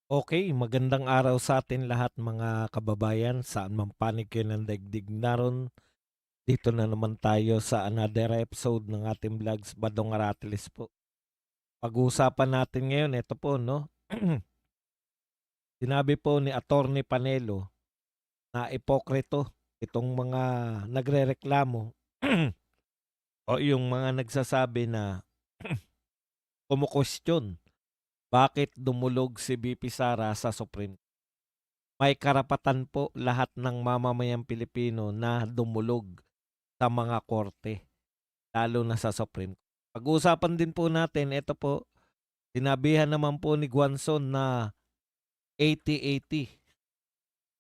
Okay, magandang araw sa atin lahat mga kababayan, saan man panig kayo ng daigdig naroon. Dito na naman tayo sa another episode ng ating vlogs, Badong Aratilis po. Pag-uusapan natin ngayon, ito po, no? Sinabi po ni Attorney Panelo na ipokrito itong mga nagrereklamo o yung mga nagsasabi na kumukwestiyon bakit dumulog si BP Sara sa Supreme. May karapatan po lahat ng mamamayang Pilipino na dumulog sa mga korte, lalo na sa Supreme. Pag-uusapan din po natin, ito po, sinabihan naman po ni Guanzon na 80-80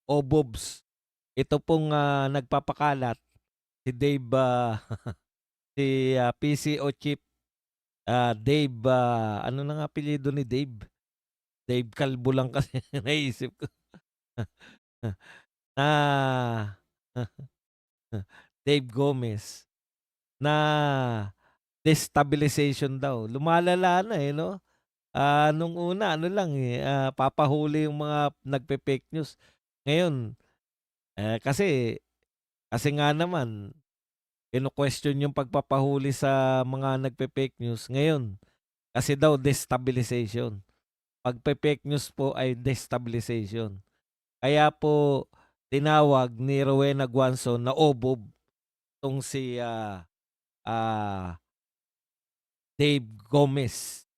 o Bobs. Ito pong nagpapakalat si Dave, si PCO Chief Dave, ano na nga apelyido ni Dave? Dave Calvo lang kasi naisip ko. Na Dave Gomez na destabilization daw. Lumalala na eh, no? Nung una ano lang, eh, papahuli yung mga nagpe-fake news. Ngayon, kasi kasi nga naman kino-question yung pagpapahuli sa mga nagpe-fake news. Ngayon, kasi daw destabilization. Pagpe-fake news po ay destabilization. Kaya po tinawag ni Rowena Guanzon na obob 'tong si, ah, Dave Gomez.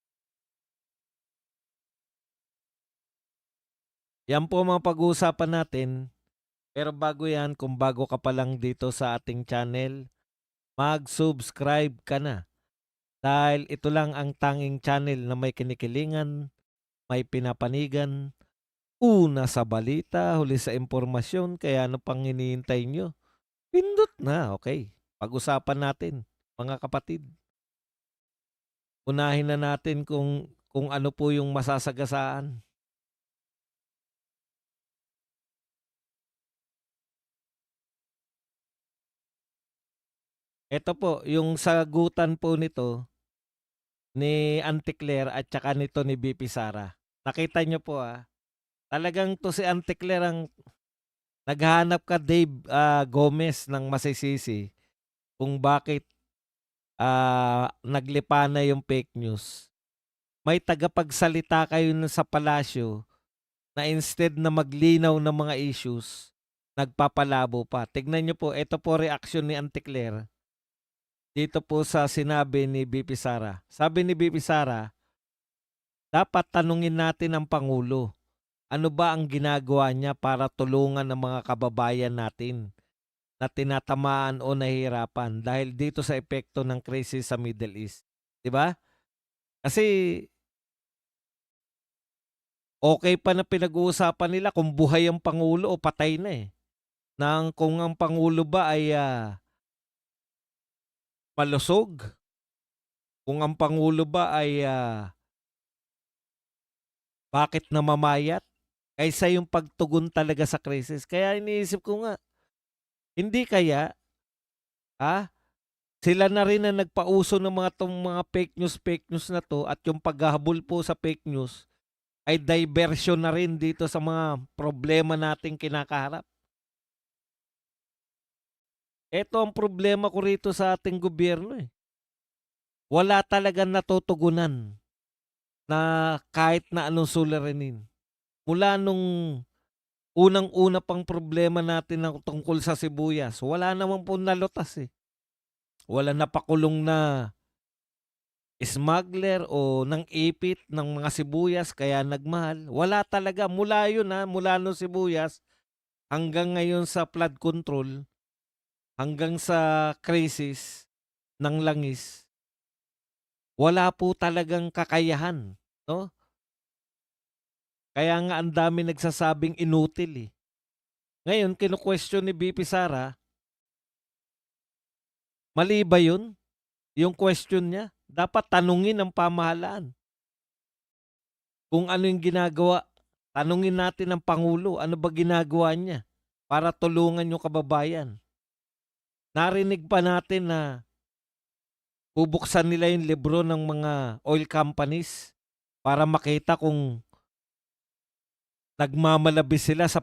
Yan po ang mga pag-uusapan natin. Pero bago yan, kung bago ka pa lang dito sa ating channel, mag-subscribe ka na. Dahil ito lang ang tanging channel na may kinikilingan, may pinapanigan, una sa balita, huli sa impormasyon, kaya ano pang hinihintay nyo? Pindot na, okay. Pag-usapan natin, mga kapatid. Unahin na natin kung ano po yung masasagasaan. Ito po, yung sagutan po nito ni Auntie Claire at saka nito ni BP Sara. Nakita nyo po talagang 'to si Auntie Claire ang naghahanap ka Dave, Gomez ng masisisi kung bakit, naglipa na yung fake news. May tagapagsalita kayo sa palasyo na instead na maglinaw ng mga issues, nagpapalabo pa. Tignan niyo po, ito po reaksyon ni Auntie Claire dito po sa sinabi ni BP Sara. Sabi ni BP Sara, "Dapat tanungin natin ang pangulo. Ano ba ang ginagawa niya para tulungan ang mga kababayan natin na tinatamaan o nahihirapan dahil dito sa epekto ng krisis sa Middle East?" 'Di ba? Kasi okay pa na pinag-uusapan nila kung buhay ang pangulo o patay na, eh. Kung ang pangulo ba ay, malusog, kung ang pangulo ba ay, bakit namamayat, kaysa yung pagtugon talaga sa krisis. Kaya iniisip ko nga, hindi kaya, ah, sila na rin ang nagpauso ng mga 'tong mga fake news na 'to at yung paghahabol po sa fake news ay diversion na rin dito sa mga problema nating kinakaharap. Eto ang problema ko rito sa ating gobyerno, eh. Wala talagang natutugunan na kahit na anong suliranin. Mula nung unang-una pang problema natin na tungkol sa sibuyas, wala naman pong nalutas, eh. Walang napakulong na smuggler o nang ipit ng mga sibuyas kaya nagmahal. Wala talaga mula yun, mula nung sibuyas hanggang ngayon sa flood control, hanggang sa krisis ng langis, wala po talagang kakayahan, 'no? Kaya nga ang dami nagsasabing inutil, eh. Ngayon kinu-question ni BP Sara, mali ba yun, yung question niya? Dapat tanungin ng pamahalaan kung ano yung ginagawa. Tanungin natin ang pangulo, ano ba ginagawa niya para tulungan yung kababayan. Narinig pa natin na bubuksan nila yung libro ng mga oil companies para makita kung nagmamalabis sila sa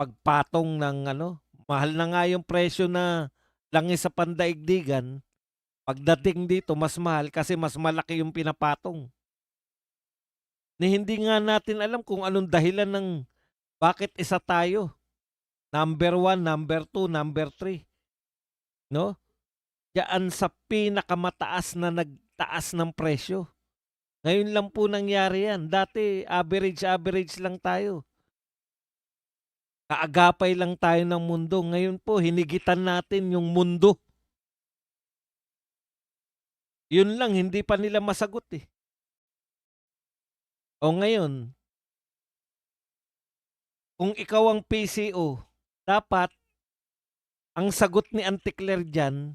pagpatong ng ano, mahal na nga yung presyo na langis sa pandaigdigan, pagdating dito mas mahal kasi mas malaki yung pinapatong. Ni hindi nga natin alam kung anong dahilan ng bakit isa tayo, number one, number two, number three, 'no? Diyaan sa pinakamataas na nagtaas ng presyo. Ngayon lang po nangyari 'yan, dati average-average lang tayo, kaagapay lang tayo ng mundo, ngayon po hinigitan natin yung mundo. Yun lang hindi pa nila masagot, eh. O ngayon, kung ikaw ang PCO, dapat ang sagot ni Auntie Claire diyan,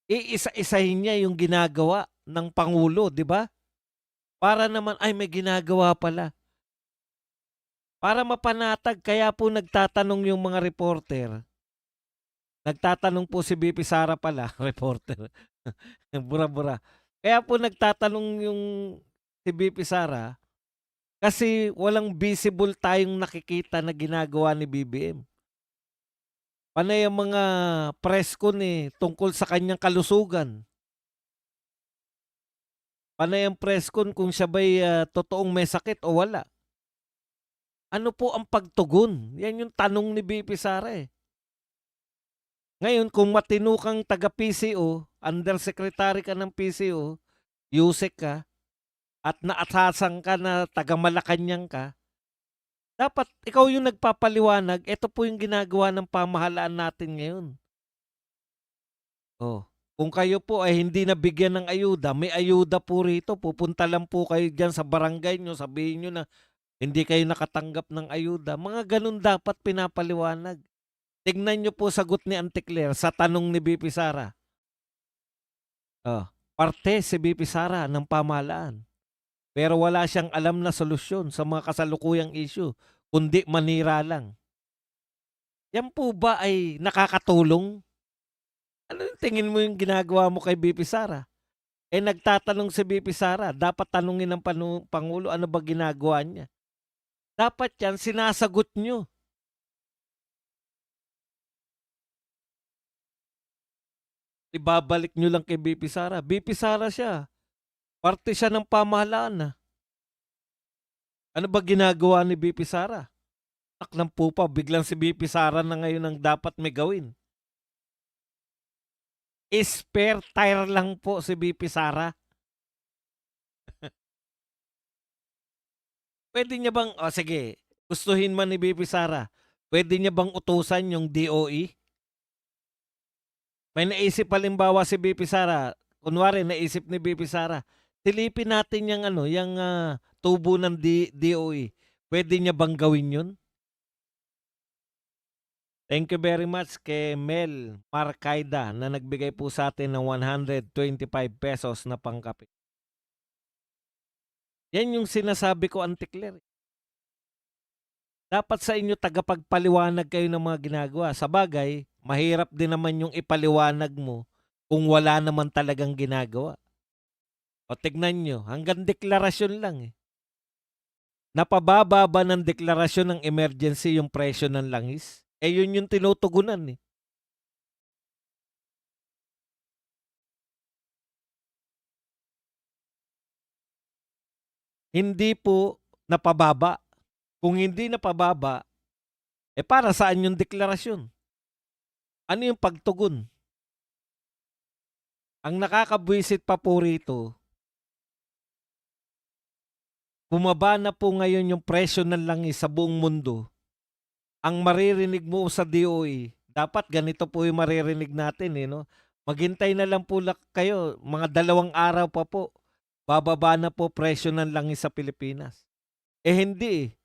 iisa-isahin niya yung ginagawa ng pangulo, 'di ba? Para naman, ay may ginagawa pala. Para mapanatag kaya po nagtatanong yung mga reporter. Nagtatanong po si BP Sara pala, reporter. Bura-bura. Kaya po nagtatanong yung si BP Sara kasi walang visible tayong nakikita na ginagawa ni BBM. Panay ang mga press con tungkol sa kanyang kalusugan. Panay ang press con kung siya ba'y totoong may sakit o wala. Ano po ang pagtugon? Yan yung tanong ni BP Sara, eh. Ngayon kung matino kang taga-PCO, undersecretary ka ng PCO, USEC ka, at naatasan ka na taga-Malacanang ka, dapat ikaw yung nagpapaliwanag, ito po yung ginagawa ng pamahalaan natin ngayon. Oh, kung kayo po ay hindi nabigyan ng ayuda, may ayuda po rito, pupunta lang po kayo diyan sa barangay nyo, sabihin nyo na hindi kayo nakatanggap ng ayuda. Mga ganun dapat pinapaliwanag. Tignan nyo po sagot ni Auntie Claire sa tanong ni BP Sara. Oh, parte si BP Sara ng pamahalaan. Pero wala siyang alam na solusyon sa mga kasalukuyang issue, kundi manira lang. Yan po ba ay nakakatulong? Ano yung tingin mo yung ginagawa mo kay BP Sara? Eh nagtatanong si BP Sara, dapat tanungin ng Pangulo ano ba ginagawa niya. Dapat yan sinasagot nyo. Ibabalik nyo lang kay BP Sara. BP Sara siya. Parte siya ng pamahalaan na. Ano ba ginagawa ni BP Sara? Taklang pupa, biglang si BP Sara na ngayon ang dapat may gawin. Spare tire lang po si BP Sara. Pwede niya bang, sige, gustuhin man ni BP Sara, pwede niya bang utusan yung DOE? May naisip halimbawa si BP Sara, kunwari naisip ni BP Sara, silipin natin yung yung tubo ng DOE. Pwede niya bang gawin yun? Thank you very much kay Mel Marcaida na nagbigay po sa atin ng 125 pesos na pangkape. Yan yung sinasabi ko, Auntie Claire. Dapat sa inyo tagapagpaliwanag kayo ng mga ginagawa. Sa bagay, mahirap din naman yung ipaliwanag mo kung wala naman talagang ginagawa. O tignan nyo, hanggang deklarasyon lang eh. Napababa ba ng deklarasyon ng emergency yung presyo ng langis? Eh yun yung tinutugunan eh. Hindi po napababa. Kung hindi napababa, eh para saan yung deklarasyon? Ano yung pagtugon? Ang nakakabwisit pa po rito, bumaba na po ngayon yung presyo ng langis sa buong mundo. Ang maririnig mo sa DOE, dapat ganito po yung maririnig natin no? Maghintay na lang po kayo, mga 2 araw pa po, bababa na po presyo ng langis sa Pilipinas. Eh hindi eh.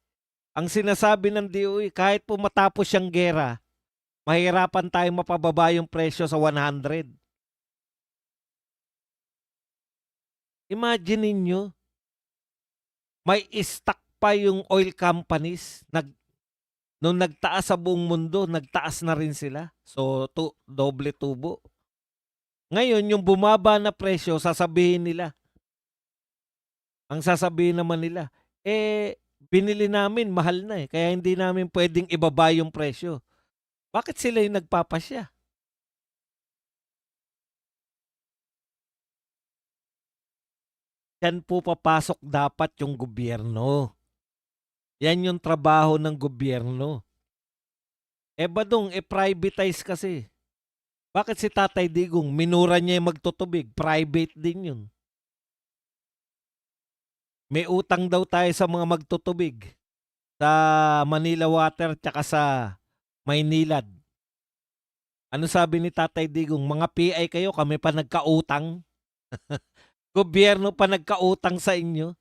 Ang sinasabi ng DOE, kahit po matapos yung gera, mahirapan tayong mapababa yung presyo sa 100. Imagine ninyo, may stock pa yung oil companies. Nung nagtaas sa buong mundo, nagtaas na rin sila. So, doble tubo. Ngayon, yung bumaba na presyo, sasabihin nila. Ang sasabihin naman nila, binili namin mahal na, eh, kaya hindi namin puwedeng ibaba yung presyo. Bakit sila yung nagpapasya? Diyan po papasok dapat yung gobyerno. Yan yung trabaho ng gobyerno. Eh, badong, privatize kasi. Bakit si Tatay Digong minura niya yung magtutubig, private din yun. May utang daw tayo sa mga magtutubig, sa Manila Water tsaka sa Maynilad. Ano sabi ni Tatay Digong, "Mga PI kayo, kami pa nagkautang." Gobyerno pa nagkautang sa inyo.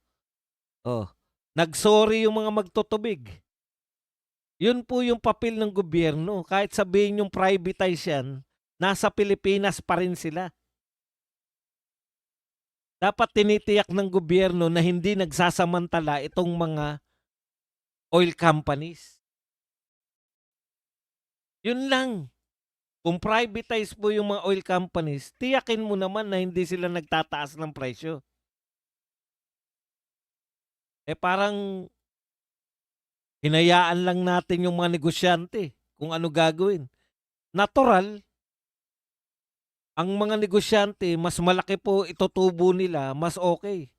Oh, nag-sorry yung mga magtutubig. Yun po yung papel ng gobyerno. Kahit sabihin yung privatize yan, nasa Pilipinas pa rin sila. Dapat tinitiyak ng gobyerno na hindi nagsasamantala itong mga oil companies. Yun lang. Kung privatize po yung mga oil companies, tiyakin mo naman na hindi sila nagtataas ng presyo. Eh parang hinayaan lang natin yung mga negosyante kung ano gagawin. Natural, ang mga negosyante, mas malaki po itutubo nila, mas okay.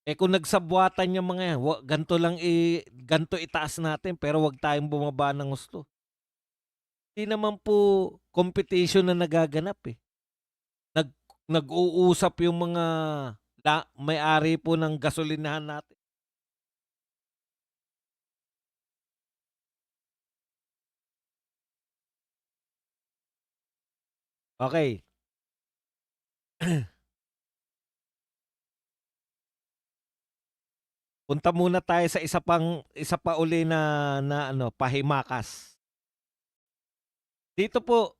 Eh kung nagsabwatan yung mga yan, ganito lang ganito itaas natin pero wag tayong bumaba ng husto. Hindi naman po competition na nagaganap eh. Nag Nag-uusap yung mga may-ari po ng gasolinahan natin. Okay. Punta muna tayo sa isa pa uli na ano, pahimakas. Dito po,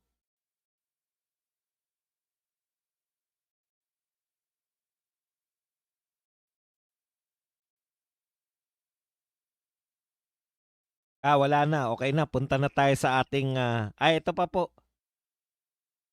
wala na, okey na, punta na tayo sa ating, ito pa po.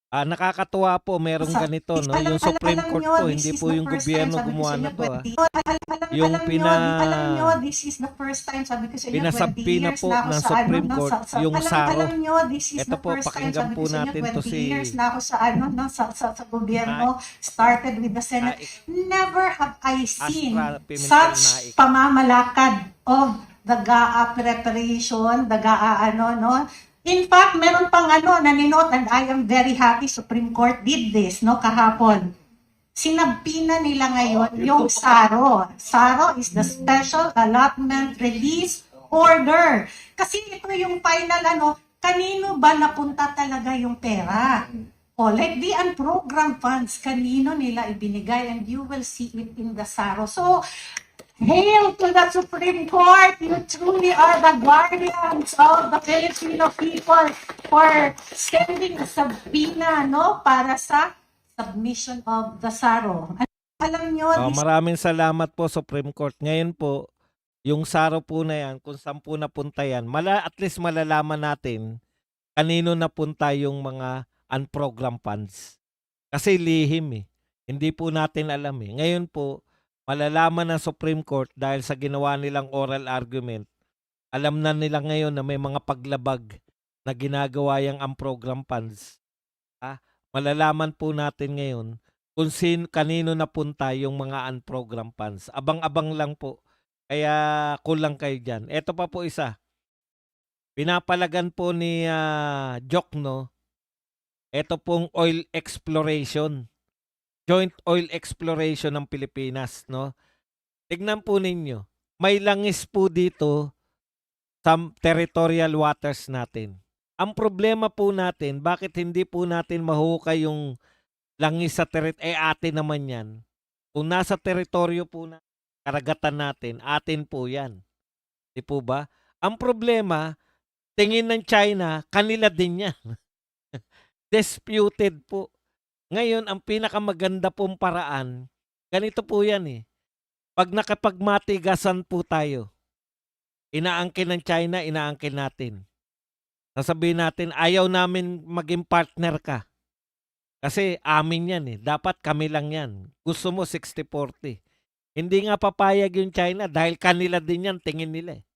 Nakakatuwa po merong ganito 'no, yung Supreme Alam Court nyo, po, this hindi is po the yung first time, gobyerno sabi ko sa gumawa inyo, nito, 20 yung alam nyo, this is the first time, sabi ko sa inyo, 20 pinasabpi na years po na ako ng sa Supreme Court yung alam SARO. nyo, this is Ito the po, first time, pakinggan sabi po ko sa inyo, natin 'to 20 si years na ako sa sa Na gobyerno, started with the Senate. Naik Never have I seen Astra Pimentel such Naik. pamamalakad of the GAA preparation, the GAA no. In fact, meron pang naninot, and I am very happy Supreme Court did this, no, kahapon. Sinabpi na nila ngayon yung SARO. SARO is the Special Allotment Release Order. Kasi ito yung final kanino ba napunta talaga yung pera? Like the unprogrammed funds, kanino nila ibinigay, and you will see it in the SARO. So, hail to the Supreme Court! You truly are the guardians of the Filipino people for sending a subpoena, no, para sa submission of the SARO. Alam nyo, Maraming salamat po Supreme Court. Ngayon po, yung SARO po na yan, kung saan po napunta yan, at least malalaman natin kanino napunta yung mga unprogrammed funds. Kasi lihim eh. Hindi po natin alam eh. Ngayon po, malalaman ng Supreme Court dahil sa ginawa nilang oral argument. Alam na nila ngayon na may mga paglabag na ginagawa yung unprogrammed funds. Malalaman po natin ngayon kung kanino napunta yung mga unprogrammed funds. Abang-abang lang po. Kaya kulang kayo dyan. Ito pa po isa. Pinapalagan po ni Jokno, ito pong oil exploration. Joint oil exploration ng Pilipinas, no? Tignan po ninyo. May langis po dito sa territorial waters natin. Ang problema po natin, bakit hindi po natin mahukay yung langis sa atin naman yan. Kung nasa teritoryo po na karagatan natin, atin po yan. Di po ba? Ang problema, tingin ng China, kanila din yan. Disputed po. Ngayon, ang pinakamaganda pong paraan, ganito po yan eh. Pag nakapagmatigasan po tayo, inaangkin ng China, inaangkin natin. Sasabihin natin, ayaw namin maging partner ka. Kasi amin yan eh. Dapat kami lang yan. Gusto mo 60-40. Hindi nga papayag yung China dahil kanila din yan tingin nila, eh.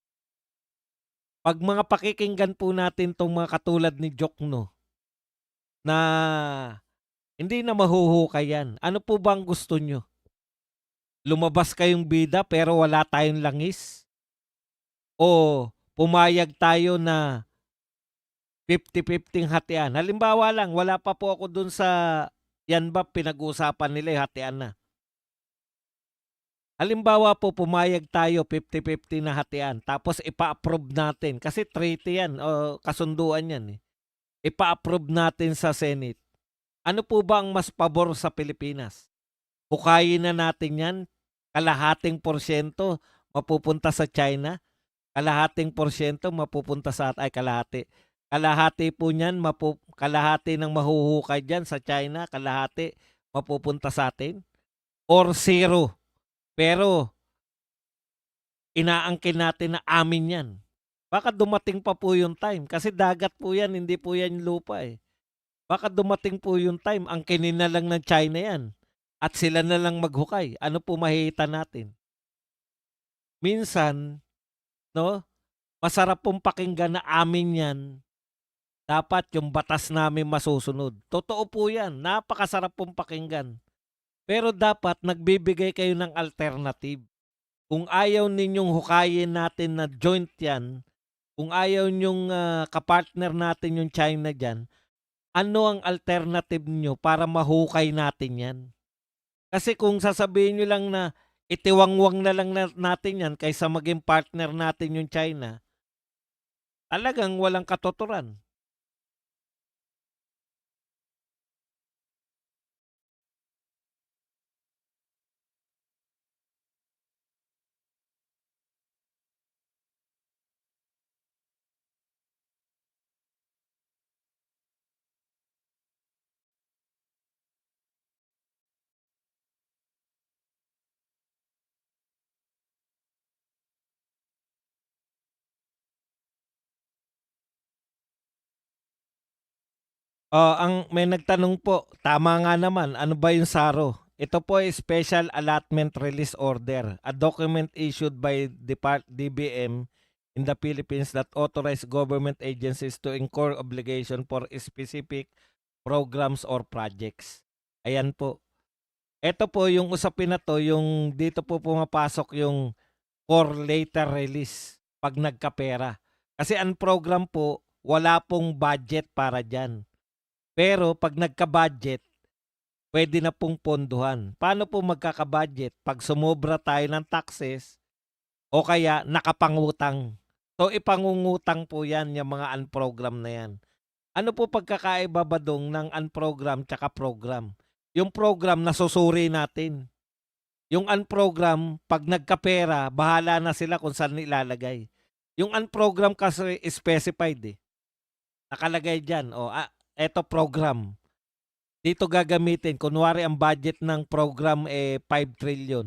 'Pag mga pakikinggan po natin 'tong mga katulad ni Jokno na hindi na mahuhukay yan, ano po ba ang gusto niyo? Lumabas kayong bida pero wala tayong langis? O pumayag tayo na 50-50 hatian? Halimbawa lang, wala pa po ako dun sa yan ba pinag-uusapan nila, hatian na. Halimbawa po pumayag tayo 50-50 na hatian tapos ipa-approve natin kasi treaty yan o kasunduan yan, eh. Ipa-approve natin sa Senate. Ano po ba ang mas pabor sa Pilipinas? Hukayin na natin yan, kalahating porsyento mapupunta sa China, kalahating porsyento mapupunta sa ay kalahati. Kalahati po niyan kalahati ng mahuhukay diyan sa China, kalahati mapupunta sa atin or zero. Pero inaangkin natin na amin 'yan. Baka dumating pa po yung time kasi dagat po 'yan, hindi po 'yan lupa, eh. Baka dumating po yung time angkinin na lang ng China 'yan at sila na lang maghukay. Ano po makikita natin? Minsan, 'no, masarap pong pakinggan na amin 'yan, dapat yung batas namin masusunod. Totoo po 'yan, napakasarap pong pakinggan. Pero dapat nagbibigay kayo ng alternative. Kung ayaw ninyong hukayin natin na joint 'yan, kung ayaw niyong, kapartner natin yung China diyan, ano ang alternative niyo para mahukay natin 'yan? Kasi kung sasabihin niyo lang na itiwangwang na lang natin 'yan kaysa maging partner natin yung China, talagang walang katuturan. Ang may nagtanong po, tama nga naman, ano ba yung SARO? Ito po ay Special Allotment Release Order, a document issued by DBM in the Philippines that authorize government agencies to incur obligation for specific programs or projects. Ayan po. Ito po yung usapin na to, yung dito po pumapasok yung for later release pag nagkapera. Kasi ang program po, wala pong budget para dyan. Pero pag nagka-budget, pwede na pong ponduhan. Paano po magkaka-budget? Pag sumobra tayo ng taxes o kaya nakapangutang. So ipangungutang po yan, yung mga unprogram na yan. Ano po pagkakaiba ba dong ng unprogram tsaka program? Yung program nasusuri natin. Yung unprogram, pag nagkapera, bahala na sila kung saan ilalagay. Yung unprogram kasi specified, eh. Nakalagay dyan, eto program. Dito gagamitin, kunwari ang budget ng program 5 trillion.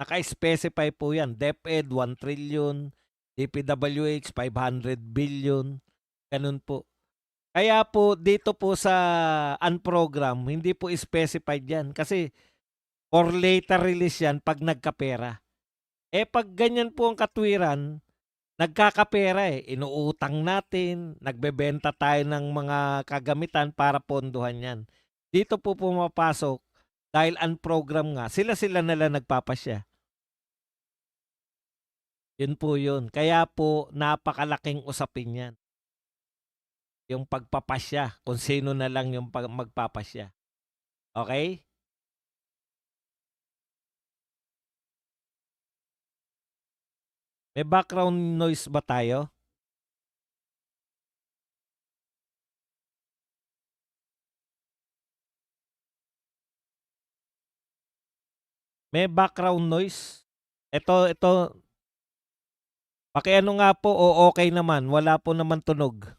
Naka-specify po yan. DepEd 1 trillion, DPWH 500 billion, ganun po. Kaya po dito po sa unprogram, hindi po specified yan kasi for later release yan pag nagkapera. Pag ganyan po ang katwiran, nagkakapera, inuutang natin, nagbebenta tayo ng mga kagamitan para ponduhan yan. Dito po pumapasok dahil unprogram nga, sila-sila nalang nagpapasya. Yun po yun. Kaya po napakalaking usapin yan. Yung pagpapasya, kung sino na lang yung magpapasya. Okay? May background noise ba tayo? May background noise? Ito, pakiano nga po o okay naman, wala po naman tunog.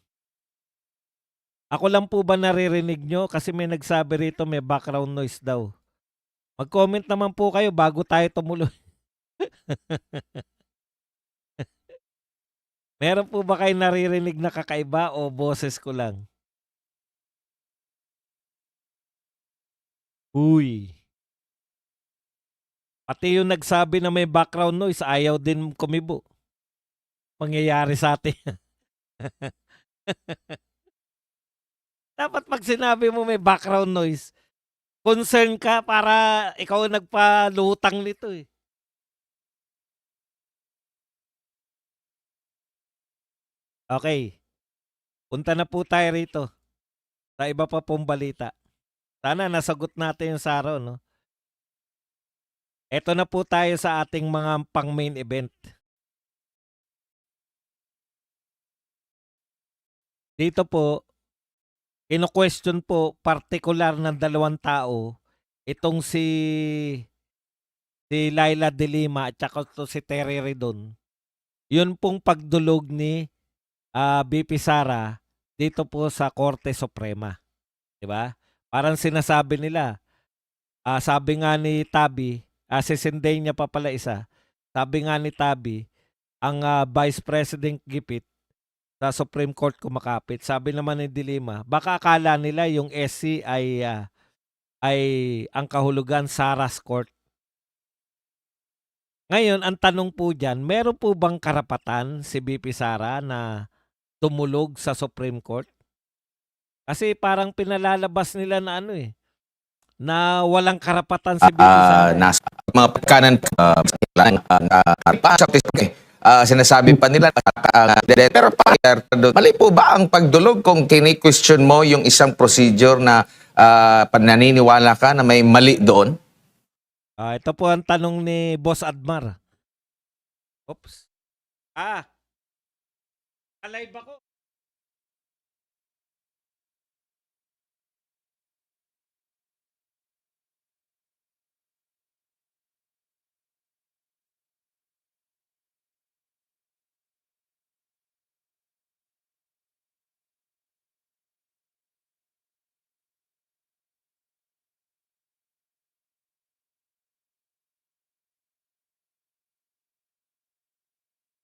Ako lang po ba naririnig nyo? Kasi may nagsabi rito may background noise daw. Mag-comment naman po kayo bago tayo tumuloy. Meron po ba kayo naririnig na kakaiba o boses ko lang? Uy. Pati yung nagsabi na may background noise, ayaw din kumibo. Mangyayari sa atin. Dapat pag sinabi mo may background noise, concern ka para ikaw ang nagpalutang nito eh. Okay, punta na po tayo rito sa iba pa pong balita. Sana nasagot natin yung Saro, no? Eto na po tayo sa ating mga pang main event. Dito po, ino-question po partikular ng dalawang tao, itong si Laila De Lima at saka to si Terry Redon. Yun pong pagdulog ni BP Sara dito po sa Korte Suprema, 'di ba? Parang sinasabi nila, sabi nga ni Tabi, sisinday niya pa pala isa. Sabi nga ni Tabi, ang Vice President Gipit sa Supreme Court kumakapit. Sabi naman ni De Lima, baka akala nila yung SC ay ang kahulugan Sara's Court. Ngayon, ang tanong po diyan, meron po bang karapatan si BP Sara na tumulog sa Supreme Court? Kasi parang pinalalabas nila na ano eh, na walang karapatan si BP Sara. Nasa mga pagkanan sinasabi pa nila pero mali po ba ang pagdulog kung kini-question mo yung isang procedure na pananiniwala ka na may mali doon? Ito po ang tanong ni Boss Admar. Oops. Alive ako.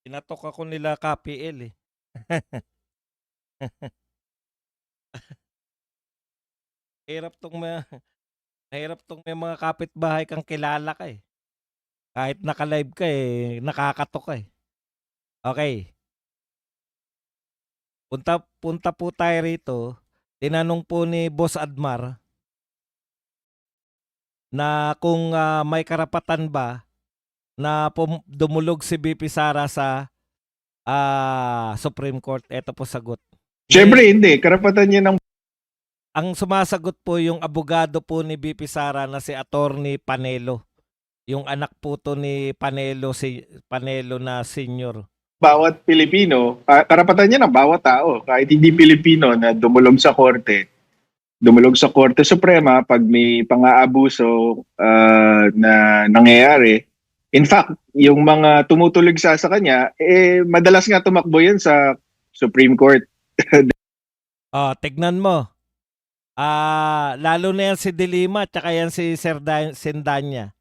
Pinatok ako nila KPL eh. Hirap tong may mga kapitbahay kang kilala ka eh. Kahit naka-live ka eh, nakakatok ka eh. Okay. Punta po tayo rito. Tinanong po ni Boss Admar na kung may karapatan ba na dumulog si BP Sara sa Supreme Court. Ito po sagot. Siyempre hindi, karapatan niya ng Ang sumasagot po yung abogado po ni BP Sara na si Attorney Panelo. Yung anak po to ni Panelo, si Panelo na senior. bawat Pilipino, karapatan niya ng bawat tao, kahit hindi Pilipino na dumulog sa Korte Suprema pag may pang-aabuso na nangyayari. In fact, yung mga tumutulog sa kanya, madalas nga tumakbo yan sa Supreme Court. Tignan mo. Lalo na yan si De Lima at saka yan si Sendanya.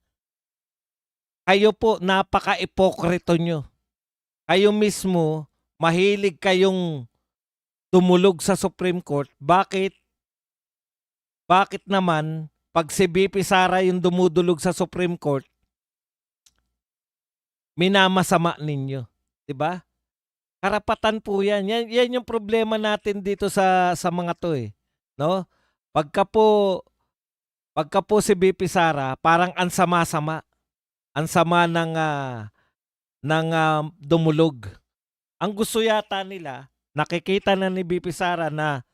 Kayo po, napaka-ipokrito nyo. Kayo mismo, mahilig kayong tumulog sa Supreme Court. Bakit? Bakit naman, pag si BP Sara yung dumudulog sa Supreme Court, minamasama ninyo? Diba? Karapatan po yan. Yan yung problema natin dito sa mga to eh. No? Pagka po si BP Sara, parang ansama-sama. Ansama ng dumulog. Ang gusto yata nila, nakikita na ni BP Sara na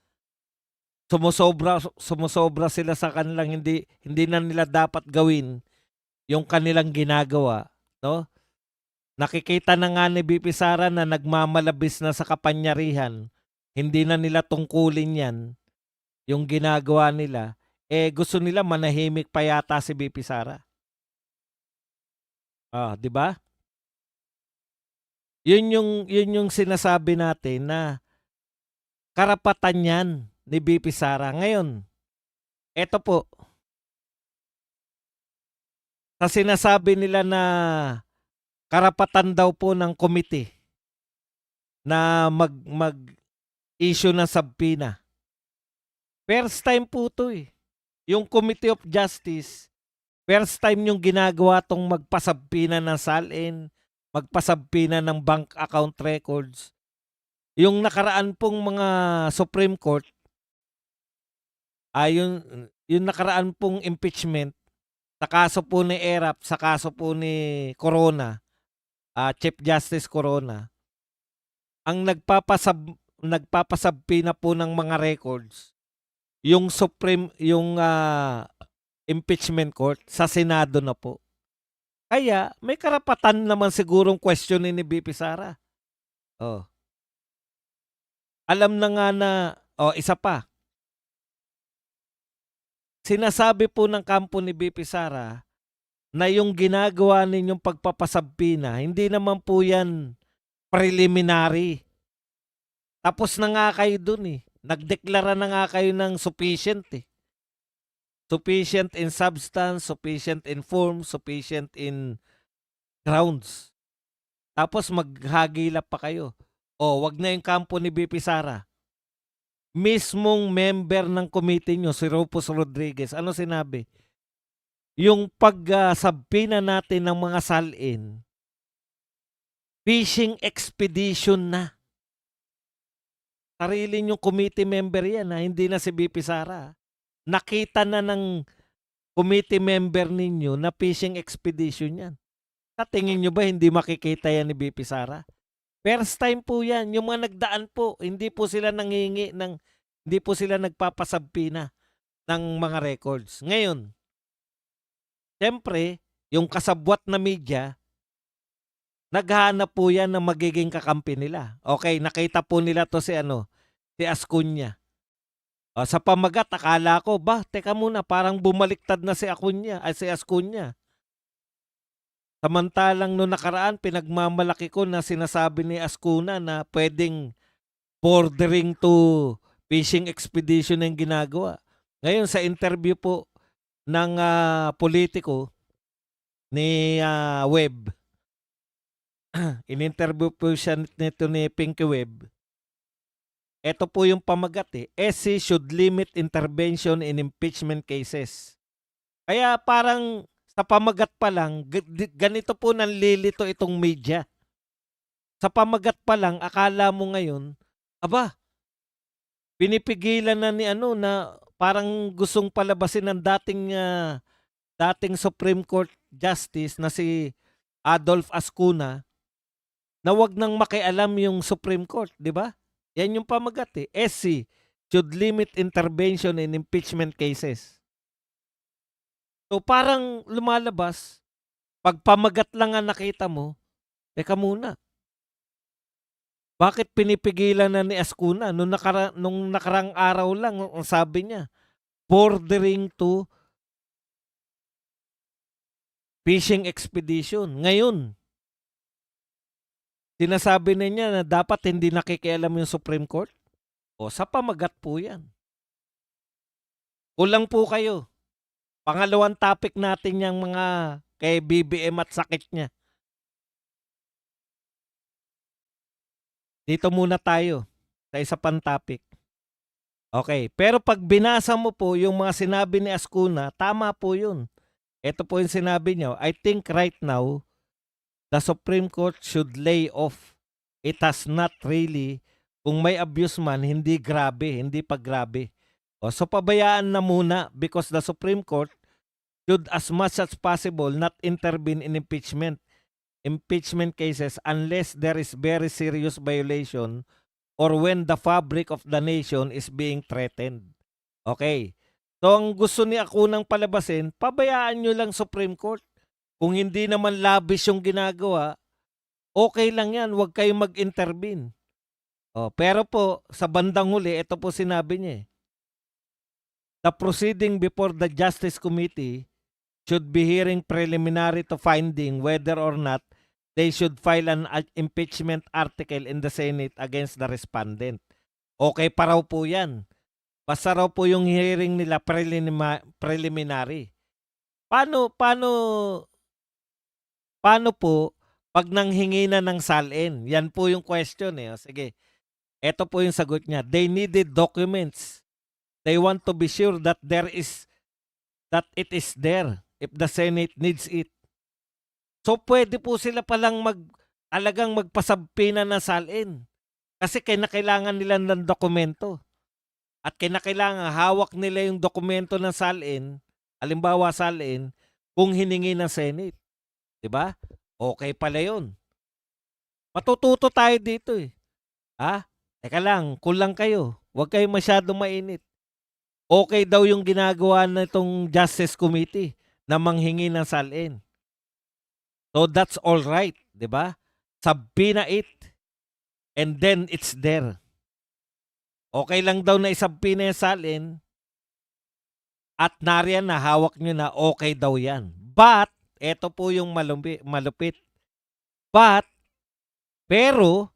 sumusobra sila sa kanilang hindi na nila dapat gawin yung kanilang ginagawa, no? Nakikita na nga ni BP Sara na nagmamalabis na sa kapangyarihan. Hindi na nila tungkulin yan, yung ginagawa nila. Gusto nila manahimik pa yata si BP Sara. 'Di ba? Yun yung sinasabi natin na karapatan yan ni BP Sara. Ngayon, eto po. Sa sinasabi nila na karapatan daw po ng committee na mag-issue ng subpoena. First time po to eh. Yung Committee of Justice First time yung ginagawa tong magpasabpina ng salin, magpasabpina ng bank account records. Yung nakaraan pong mga Supreme Court, yung nakaraan pong impeachment, sa kaso po ni ERAP, sa kaso po ni Corona, Chief Justice Corona, ang nagpapasabpina po ng mga records, yung impeachment court sa Senado na po. Kaya may karapatan naman sigurong questionin ni BP Sara. Oh. Alam na nga na, isa pa. Sinasabi po ng kampo ni BP Sara na yung ginagawa ninyong pagpapasabpina, hindi naman po yan preliminary. Tapos na nga kayo dun eh. Nagdeklara na nga kayo ng sufficient eh. Sufficient in substance, sufficient in form, sufficient in grounds. Tapos maghagilap pa kayo. Wag na yung kampo ni BP Sara. Mismong member ng committee nyo, si Rufus Rodriguez, ano sinabi? Yung pagsabpina natin ng mga salin, fishing expedition na. Sarili yung committee member yan, hindi na si BP Sara. Nakita na ng committee member ninyo na fishing expedition yan. Sa tingin nyo ba hindi makikita yan ni BP Sara? First time po yan. Yung mga nagdaan po, hindi po sila hindi po sila nagpapasabpina ng mga records. Ngayon, siyempre, yung kasabwat na media, naghahanap po yan ng magiging kakampi nila. Okay, nakita po nila to si Acuña. Sa pamagat, akala ko, teka muna, parang bumaliktad na si Acuña. Samantalang noong nakaraan, pinagmamalaki ko na sinasabi ni Acuña na pwedeng bordering to fishing expedition ang ginagawa. Ngayon, sa interview po ng politiko ni Webb, in-interview po siya nito ni Pinky Webb. Ito po yung pamagat SC should limit intervention in impeachment cases. Kaya parang sa pamagat pa lang, ganito po nanlilito itong media. Sa pamagat pa lang, akala mo ngayon, pinipigilan na ni na parang gustong palabasin ng dating Supreme Court Justice na si Adolf Ascuna na wag nang makialam yung Supreme Court, di ba? Yan yung pamagat SC should limit intervention in impeachment cases. So parang lumalabas, pag pamagat lang ang nakita mo, teka muna. Bakit pinipigilan na ni Ascuna? Nung nakarang araw lang, ang sabi niya, bordering to fishing expedition. Ngayon, sinasabi na niya na dapat hindi nakikialam yung Supreme Court? Sa pamagat po yan. Kulang po kayo. Pangalawang topic natin yung mga kay BBM at sakit niya. Dito muna tayo sa isa pang topic. Okay, pero pag binasa mo po yung mga sinabi ni Ascuna, tama po yun. Ito po yung sinabi niya. I think right now, the Supreme Court should lay off. It has not really, kung may abuse man, hindi pa grabe. So pabayaan na muna because the Supreme Court should as much as possible not intervene in impeachment cases unless there is very serious violation or when the fabric of the nation is being threatened. Okay. So ang gusto ni Acunang palabasin, pabayaan nyo lang Supreme Court. Kung hindi naman labish yung ginagawa, okay lang yan, huwag kayong mag-intervene. Pero po, sa bandang huli, ito po sinabi niya. The proceeding before the Justice Committee should be hearing preliminary to finding whether or not they should file an impeachment article in the Senate against the respondent. Okay pa raw po yan. Basta raw po yung hearing nila preliminary. Paano po pag nanghingi na ng salin? Yan po yung question Sige, ito po yung sagot niya. They needed documents. They want to be sure that it is there. if the Senate needs it. So pwede po sila palang talagang magpasabpina ng salin. Kasi kinakailangan nila ng dokumento. At kinakailangan hawak nila yung dokumento ng salin, halimbawa salin, kung hiningi ng Senate. 'Di ba? Okay pala yun. Matututo tayo dito eh. Teka lang, kulang kayo. Huwag kayo masyadong mainit. Okay daw yung ginagawa na itong Justice Committee na manghingi ng salin. So that's all right, 'di ba? Subpoena it and then it's there. Okay lang daw na isubpoena yung salin at nariyan na hawak nyo na okay daw yan. But, eto po yung malupit. Pero,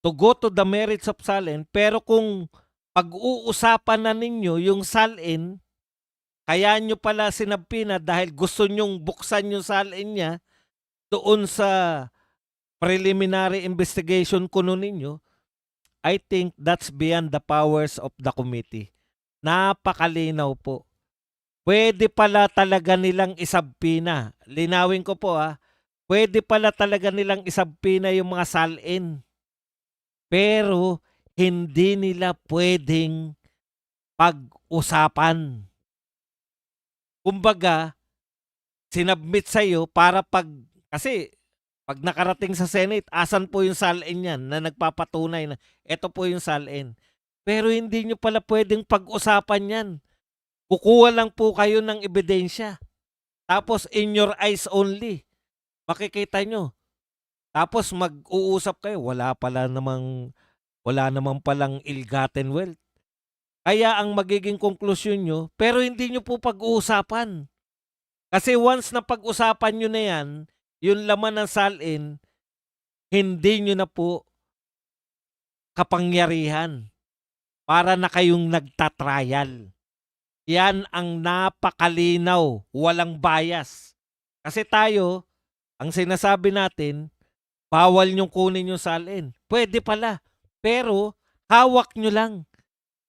to go to the merits of salin, pero kung pag-uusapan na ninyo yung salin, kaya nyo pala sinabpina dahil gusto nyong buksan yung salin niya doon sa preliminary investigation kuno ninyo, I think that's beyond the powers of the committee. Napakalinaw po. Pwede pala talaga nilang isabpina. Linawin ko po pwede pala talaga nilang isabpina yung mga salin. Pero hindi nila pwedeng pag-usapan. Kumbaga, sinabmit sa'yo para kasi pag nakarating sa Senate, asan po yung salin yan na nagpapatunay na ito po yung salin. Pero hindi nyo pala pwedeng pag-usapan yan. Kukuha lang po kayo ng ebidensya. Tapos in your eyes only. Makikita nyo. Tapos mag-uusap kayo. Wala namang palang ill-gotten wealth. Kaya ang magiging konklusyon nyo, pero hindi nyo po pag-uusapan. Kasi once na pag-usapan nyo na yan, yung laman ng salin, hindi nyo na po kapangyarihan para na kayong nagtatrial. Yan ang napakalinaw, walang bias. Kasi tayo, ang sinasabi natin, bawal nyong kunin yung salin. Pwede pala, pero hawak nyo lang.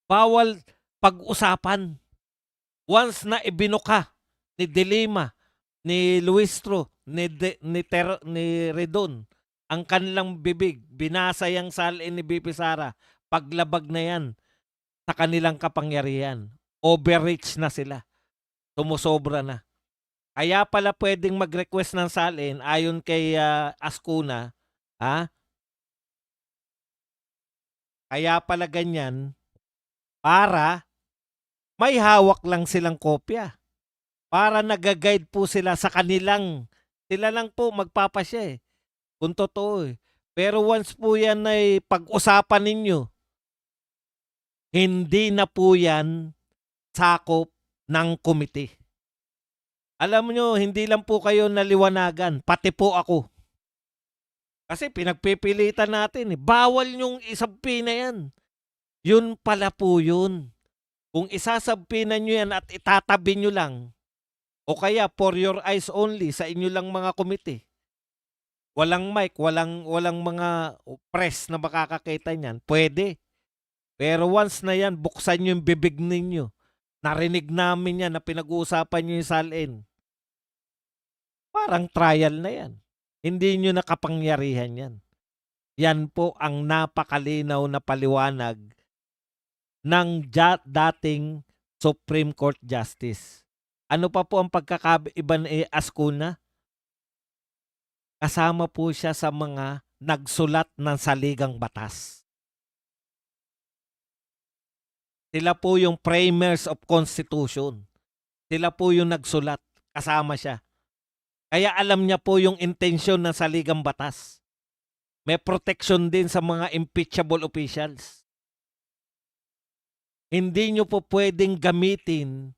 Bawal pag-usapan. Once na ibinuka ni De Lima, ni Luistro, ni Redon, ang kanilang bibig, binasa yung salin ni BP Sara, paglabag na yan sa kanilang kapangyarihan. Overreach na sila. Sumusobra na. Kaya pala pwedeng mag-request ng salin ayon kay Ascuna. Kaya pala ganyan para may hawak lang silang kopya. Para nag-guide po sila sa kanilang, sila lang po magpapasya kung totoo Pero once po yan ay pag-usapan ninyo, hindi na po yan sakop ng komite. Alam nyo, hindi lang po kayo naliwanagan, pati po ako. Kasi pinagpipilitan natin bawal nyong isabpina yan. Yun pala po yun. Kung isasabpina nyo yan at itatabi nyo lang, o kaya for your eyes only sa inyo lang mga komite, walang mic, walang mga press na makakakita niyan, pwede. Pero once na yan, buksan nyo yung bibig ninyo. Narinig namin yan na pinag-uusapan nyo yung salin. Parang trial na yan. Hindi nyo nakapangyarihan yan. Yan po ang napakalinaw na paliwanag ng dating Supreme Court Justice. Ano pa po ang pagkakaiba ni Ascuna? Kasama po siya sa mga nagsulat ng saligang batas. Sila po yung framers of Constitution. Sila po yung nagsulat. Kasama siya. Kaya alam niya po yung intensyon ng saligang batas. May protection din sa mga impeachable officials. Hindi nyo po pwedeng gamitin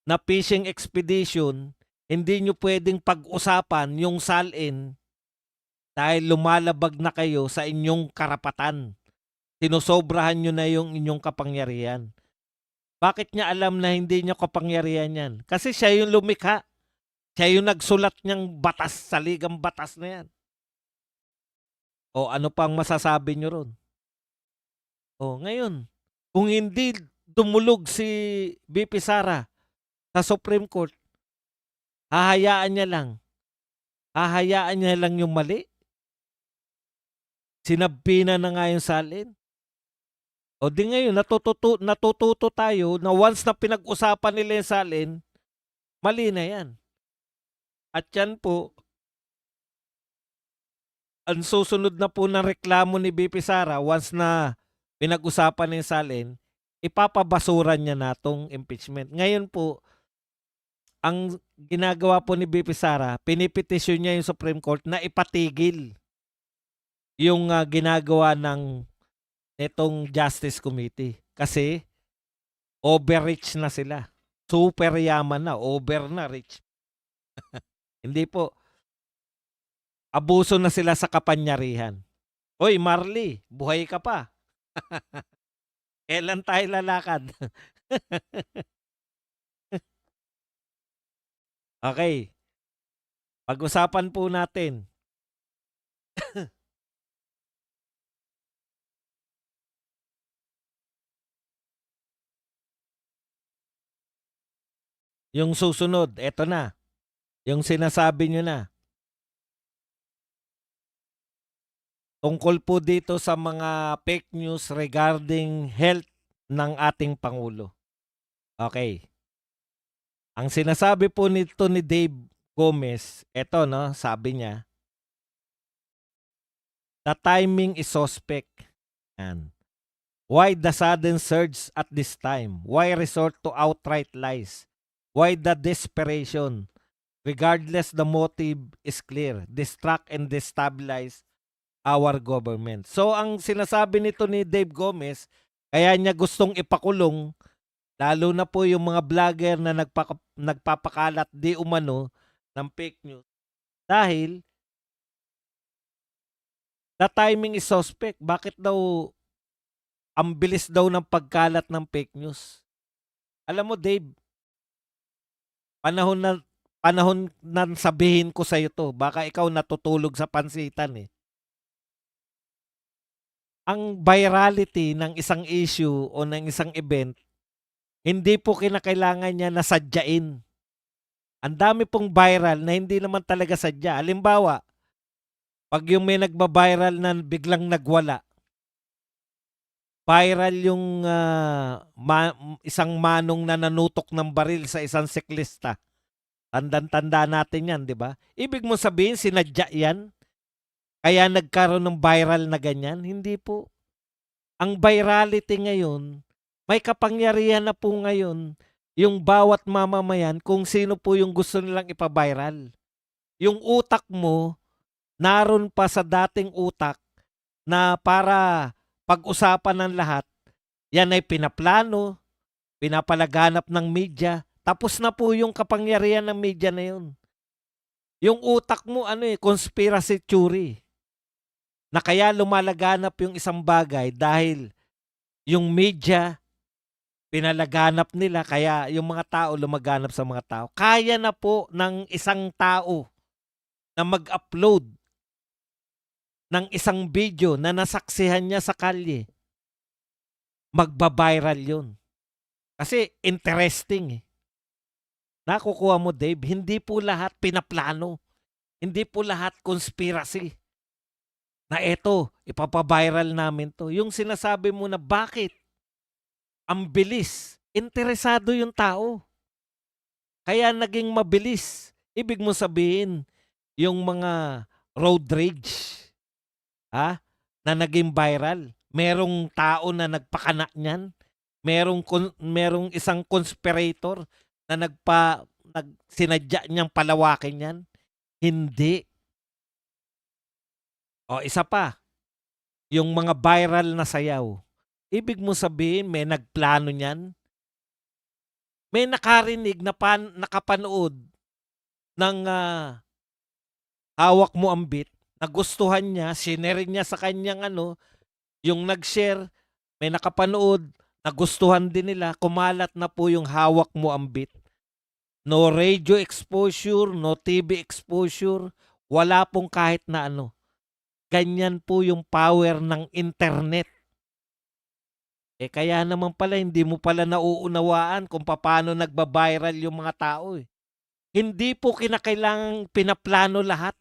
na fishing expedition, hindi nyo pwedeng pag-usapan yung salin dahil lumalabag na kayo sa inyong karapatan. Sinusobrahan nyo na yung inyong kapangyarihan. Bakit niya alam na hindi niya kapangyarihan yan? Kasi siya yung lumikha. Siya yung nagsulat niyang batas, saligang batas na yan. O ano pang masasabi nyo ron? O ngayon, kung hindi dumulog si BP Sara sa Supreme Court, hahayaan niya lang. Hahayaan niya lang yung mali. Sinabina na nga yung salin. O di ngayon, natututo tayo na once na pinag-usapan nila yung salin, mali na yan. At yan po, ang susunod na po ng reklamo ni BP Sara, once na pinag-usapan na yung salin, ipapabasuran niya na tong impeachment. Ngayon po, ang ginagawa po ni BP Sara, pinipetisyon niya yung Supreme Court na ipatigil yung ginagawa ng itong Justice Committee. Kasi overreach na sila. Super yaman na, over na rich. Hindi po. Abuso na sila sa kapanyarihan. Hoy, Marley, buhay ka pa. Kailan tayo lalakad? Okay. Pag-usapan po natin. Yung susunod, eto na. Yung sinasabi nyo na. Tungkol po dito sa mga fake news regarding health ng ating Pangulo. Okay. Ang sinasabi po nito ni Dave Gomez, eto no, sabi niya, the timing is suspect. Yan. Why the sudden surge at this time? Why resort to outright lies? Why the desperation? Regardless, the motive is clear. Distract and destabilize our government. So, ang sinasabi nito ni Dave Gomez, kaya niya gustong ipakulong, lalo na po yung mga vlogger na nagpapakalat di umano ng fake news. Dahil, the timing is suspect. Bakit daw ang bilis daw ng pagkalat ng fake news? Alam mo, Dave, panahon na sabihin ko sa iyo to. Baka ikaw natutulog sa pansitan eh. Ang virality ng isang issue o ng isang event, hindi po kinakailangan niya na sadyain. Ang dami pong viral na hindi naman talaga sadya. Halimbawa, pag yung may nagba-viral na biglang nagwala, viral yung isang manong na nanutok ng baril sa isang siklista. Tandang-tanda natin yan, di ba? Ibig mo sabihin, sinadya yan? Kaya nagkaroon ng viral na ganyan? Hindi po. Ang virality ngayon, may kapangyarihan na po ngayon yung bawat mamamayan kung sino po yung gusto nilang ipa-viral. Yung utak mo, naroon pa sa dating utak na para pag-usapan ng lahat, yan ay pinaplano, pinapalaganap ng media, tapos na po yung kapangyarihan ng media na yun. Yung utak mo, conspiracy theory. Na kaya lumalaganap yung isang bagay dahil yung media, pinalaganap nila, kaya yung mga tao lumaganap sa mga tao. Kaya na po ng isang tao na mag-upload ng isang video na nasaksihan niya sa kalye. Magba-viral yun. Kasi interesting eh. Nakukuha mo, Dave, hindi po lahat pinaplano. Hindi po lahat conspiracy. Na eto, ipapaviral namin to. Yung sinasabi mo na bakit? Ang bilis. Interesado yung tao. Kaya naging mabilis. Ibig mo sabihin, yung mga road rage, na naging viral. Merong tao na nagpakana niyan. Merong isang conspirator na sinadya niyang palawakin yan. Hindi. O isa pa, yung mga viral na sayaw. Ibig mo sabihin, may nagplano niyan. May nakarinig na nakapanood ng hawak mo ang beat, nagustuhan niya, sinare niya sa kanyang yung nag-share, may nakapanood, nagustuhan din nila, kumalat na po yung hawak mo ang beat. No radio exposure, no TV exposure, wala pong kahit na Ganyan po yung power ng internet. Eh, kaya naman pala hindi mo pala nauunawaan kung papaano nagba-viral yung mga tao, eh. Hindi po kinakailangang pinaplano lahat.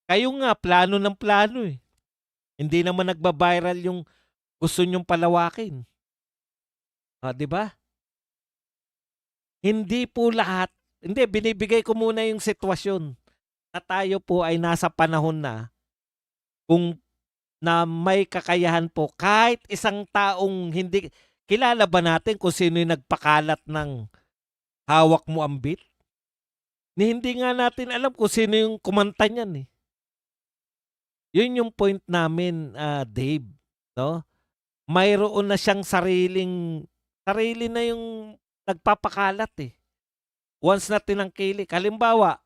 Kayo nga plano ng plano, eh. Hindi naman nagba-viral yung gusto niyong palawakin. Oh, 'di ba? Hindi po lahat hindi, binibigay ko muna yung sitwasyon na tayo po ay nasa panahon na kung na may kakayahan po kahit isang taong hindi kilala ba natin kung sino yung nagpakalat ng hawak mo ang beat? Ni hindi nga natin alam kung sino yung kumanta niyan, eh. Yun yung point namin, Dave, 'no? Mayroon na siyang sarili na yung nagpapakalat, eh. Once na tinangkilik. Halimbawa,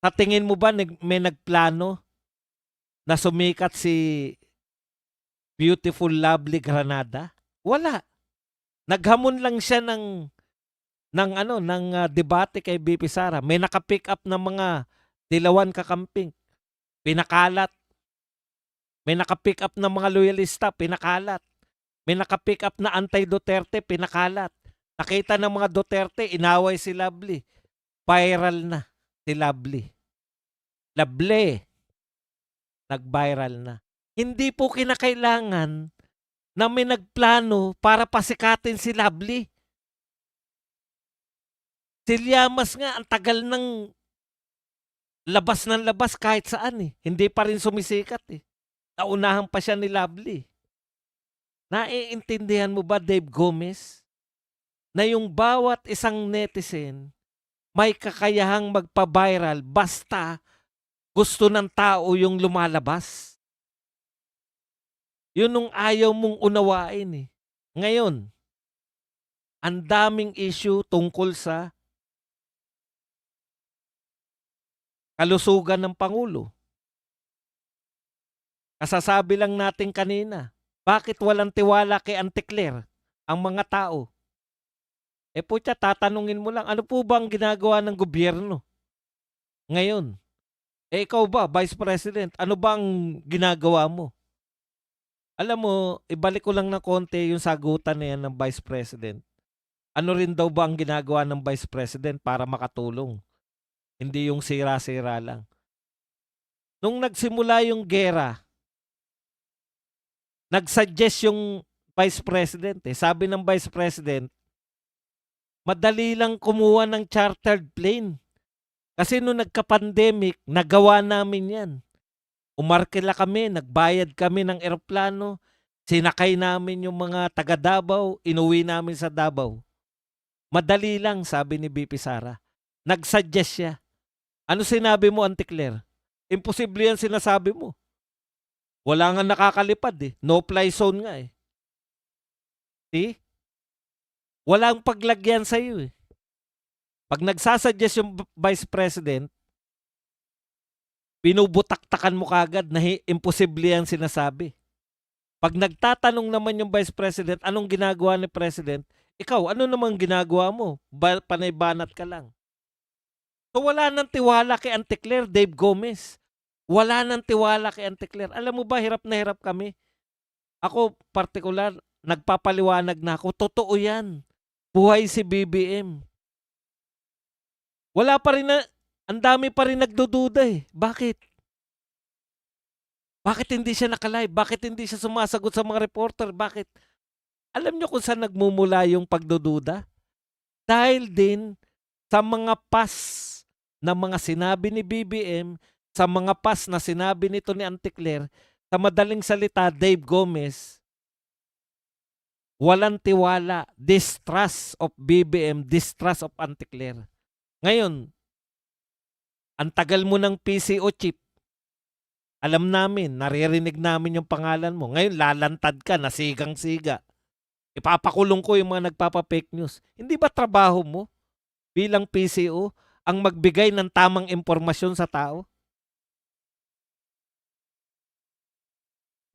sa tingin mo ba may nagplano na sumikat si Beautiful Lovely Granada? Wala. Naghamon lang siya ng debate kay BP Sara. May naka-pick up ng mga dilawan kakamping, pinakalat. May naka-pick up ng mga loyalista, pinakalat. May naka-pick up na anti-Duterte, pinakalat. Nakita ng mga Duterte, inaway si Lovely. Viral na si Lovely. Lovely. Nag-viral na. Hindi po kinakailangan na may nagplano para pasikatin si Lovely. Si Llamas nga, ang tagal ng labas kahit saan, eh. Hindi pa rin sumisikat, eh. Naunahan pa siya ni Lovely. Naiintindihan mo ba, Dave Gomez, na yung bawat isang netizen may kakayahang magpa-viral basta gusto ng tao yung lumalabas? Yun nung ayaw mong unawain, eh. Ngayon, ang daming issue tungkol sa kalusugan ng Pangulo. Kasasabi lang natin kanina, bakit walang tiwala kay Auntie Claire ang mga tao? Eh putya, tatanungin mo lang, ano po ba ang ginagawa ng gobyerno ngayon? Eh ikaw ba, Vice President, ano ba ang ginagawa mo? Alam mo, ibalik ko lang ng konti yung sagutan na yan ng Vice President. Ano rin daw ba ang ginagawa ng Vice President para makatulong? Hindi yung sira-sira lang. Nung nagsimula yung gera, nagsuggest yung Vice President. Sabi ng Vice President, madali lang kumuha ng chartered plane. Kasi nung nagka-pandemic, nagawa namin yan. Umarkila kami, nagbayad kami ng eroplano, sinakay namin yung mga taga Davao, inuwi namin sa Davao. Madali lang, sabi ni BP Sara. Nagsuggest siya. Ano sinabi mo, Auntie Claire? Imposible yan sinasabi mo. Wala nga nakakalipad, eh. No-fly zone nga, eh. See? Walang paglagyan sa iyo, eh. Pag nagsasuggest yung Vice President, binubutaktakan mo kagad na imposible yan sinasabi. Pag nagtatanong naman yung Vice President, anong ginagawa ni President, ikaw, ano namang ginagawa mo? Panay banat ka lang. So wala nang tiwala kay Auntie Claire, Dave Gomez. Wala nang tiwala kay Auntie Claire. Alam mo ba, hirap na hirap kami. Ako, partikular, nagpapaliwanag na ako. Totoo yan. Buhay si BBM. Wala pa rin na, ang dami pa rin nagdududa, eh. Bakit? Bakit hindi siya nakalive? Bakit hindi siya sumasagot sa mga reporter? Bakit? Alam niyo kung saan nagmumula yung pagdududa? Dahil din sa mga pas na mga sinabi ni BBM, sa mga pas na sinabi nito ni Auntie Claire, sa madaling salita, Dave Gomez, walang tiwala, distrust of BBM, distrust of Auntie Claire. Ngayon, ang tagal mo ng PCO chip. Alam namin, naririnig namin yung pangalan mo. Ngayon, lalantad ka, nasigang-siga. Ipapakulong ko yung mga nagpapa-fake news. Hindi ba trabaho mo bilang PCO ang magbigay ng tamang impormasyon sa tao?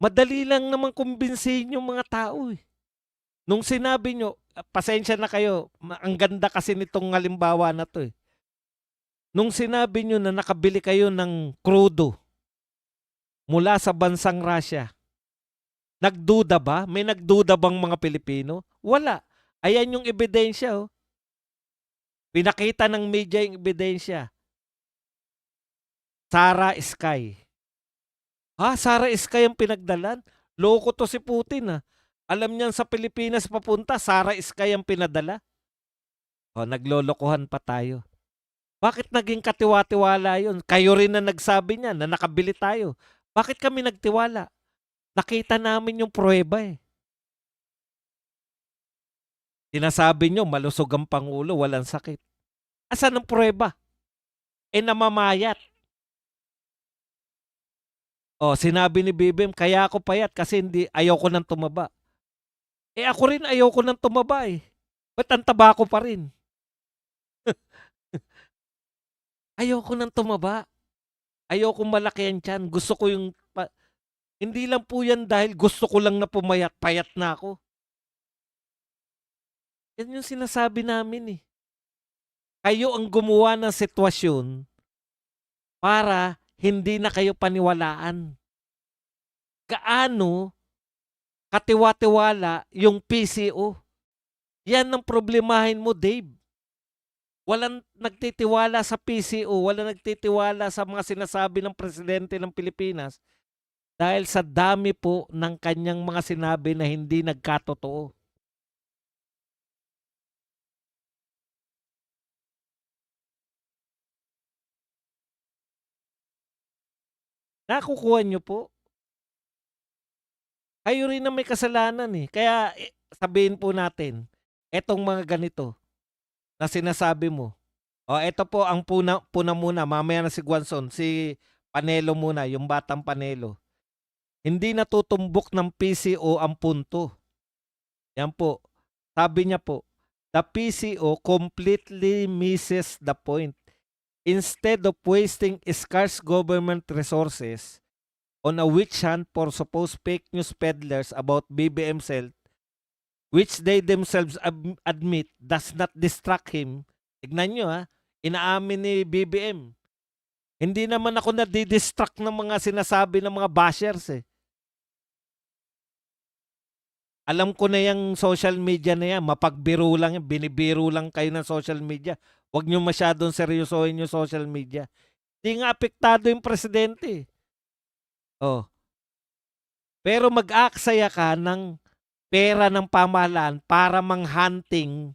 Madali lang naman kumbinsihin yung mga tao, eh. Nung sinabi nyo, pasensya na kayo, ang ganda kasi nitong halimbawa na to, eh. Nung sinabi nyo na nakabili kayo ng krudo mula sa bansang Russia, Nagduda ba? May nagduda bang mga Pilipino? Wala. Ayan yung ebidensya, oh. Pinakita ng media yung ebidensya. Sara Sky. Sara Sky ang pinagdalan? Loko to si Putin, ah. Alam niyan sa Pilipinas papunta, Sara Sky ang pinadala. Naglolokohan pa tayo. Bakit naging katiwa-tiwala yun? Kayo rin na nagsabi niyan na nakabili tayo. Bakit kami nagtiwala? Nakita namin yung pruweba eh. Sinasabi nyo, malusog ang Pangulo, walang sakit. Asan ang pruweba? Namamayat. Sinabi ni BBM, kaya ako payat kasi ayoko nang tumaba. Ako rin ayoko nang tumaba eh. Ba't ang taba ko pa rin? Ayoko nang tumaba. Ayoko malaki ang tiyan. Gusto ko yung... Hindi lang po yan dahil gusto ko lang na pumayat. Payat na ako. Yan yung sinasabi namin eh. Kayo ang gumawa ng sitwasyon para hindi na kayo paniwalaan. Gaano katiwa-tiwala yung PCO? Yan ang problemahin mo, Dave. Walang nagtitiwala sa PCO, walang nagtitiwala sa mga sinasabi ng presidente ng Pilipinas dahil sa dami po ng kanyang mga sinabi na hindi nagkatotoo. Nakukuha nyo po. Kayo rin na may kasalanan eh. Kaya sabihin po natin, etong mga ganito na sinasabi mo. Ito po ang puna muna. Mamaya na si Guanzon, si Panelo muna, yung batang Panelo. Hindi natutumbok ng PCO ang punto. Yan po. Sabi niya po, the PCO completely misses the point. Instead of wasting scarce government resources on a witch hunt for supposed fake news peddlers about BBM Cell, which they themselves admit does not distract him. Tignan nyo inaamin ni BBM. Hindi naman ako nadidistract ng mga sinasabi ng mga bashers eh. Alam ko na yung social media na yan, mapagbiro lang yan, binibiro lang kayo ng social media. Huwag nyo masyadong seryosohin yung social media. Hindi nga apektado yung presidente. Pero mag-aaksaya ka ng pera ng pamahalaan para manghunting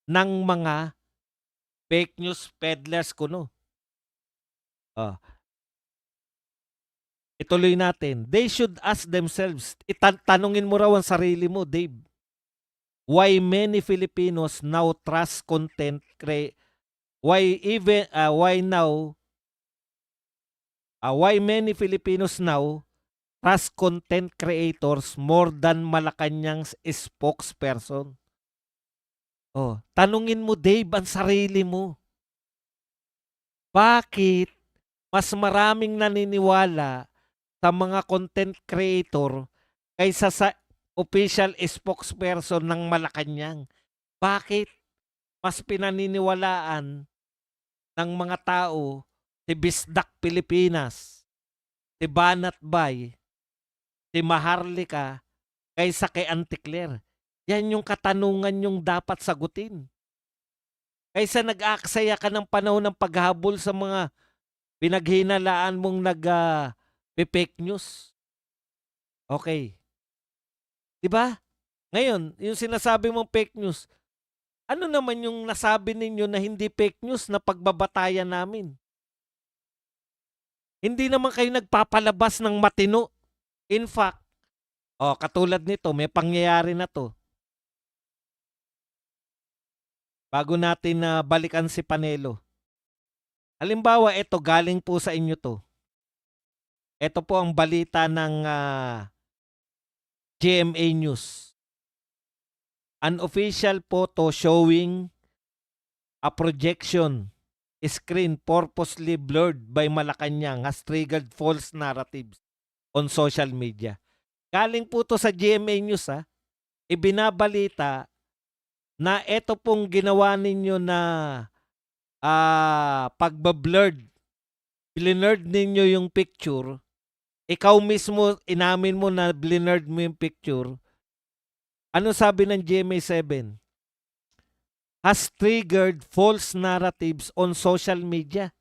ng mga fake news peddlers kuno. Ituloy natin. They should ask themselves, tanungin mo raw ang sarili mo, Dave. Why many Filipinos now trust content why many Filipinos now trust content creators more than Malacanang's spokesperson? Tanungin mo, Dave, ang sarili mo. Bakit mas maraming naniniwala sa mga content creator kaysa sa official spokesperson ng Malacanang? Bakit mas pinaniniwalaan ng mga tao si Bisdak Pilipinas, si Banat Bay, si Maharlika kaysa kay Auntie Claire? Yan yung katanungan yung dapat sagutin. Kaysa nag-aaksaya ka ng panahon ng paghabol sa mga pinaghinalaan mong fake news. Okay. Diba? Ngayon, yung sinasabi mong fake news, ano naman yung nasabi ninyo na hindi fake news na pagbabatayan namin? Hindi naman kayo nagpapalabas ng matino. In fact, katulad nito, may pangyayari na to. Bago natin balikan si Panelo. Halimbawa, ito galing po sa inyo to. Ito po ang balita ng GMA News. An official photo showing a projection screen purposely blurred by Malacanang has triggered false narratives on social media. Galing po to sa GMA News Ibinabalita na ito pong ginawa ninyo na pagbablurred, blinurred ninyo yung picture, ikaw mismo, inamin mo na blinerd mo yung picture. Ano sabi ng GMA7? Has triggered false narratives on social media.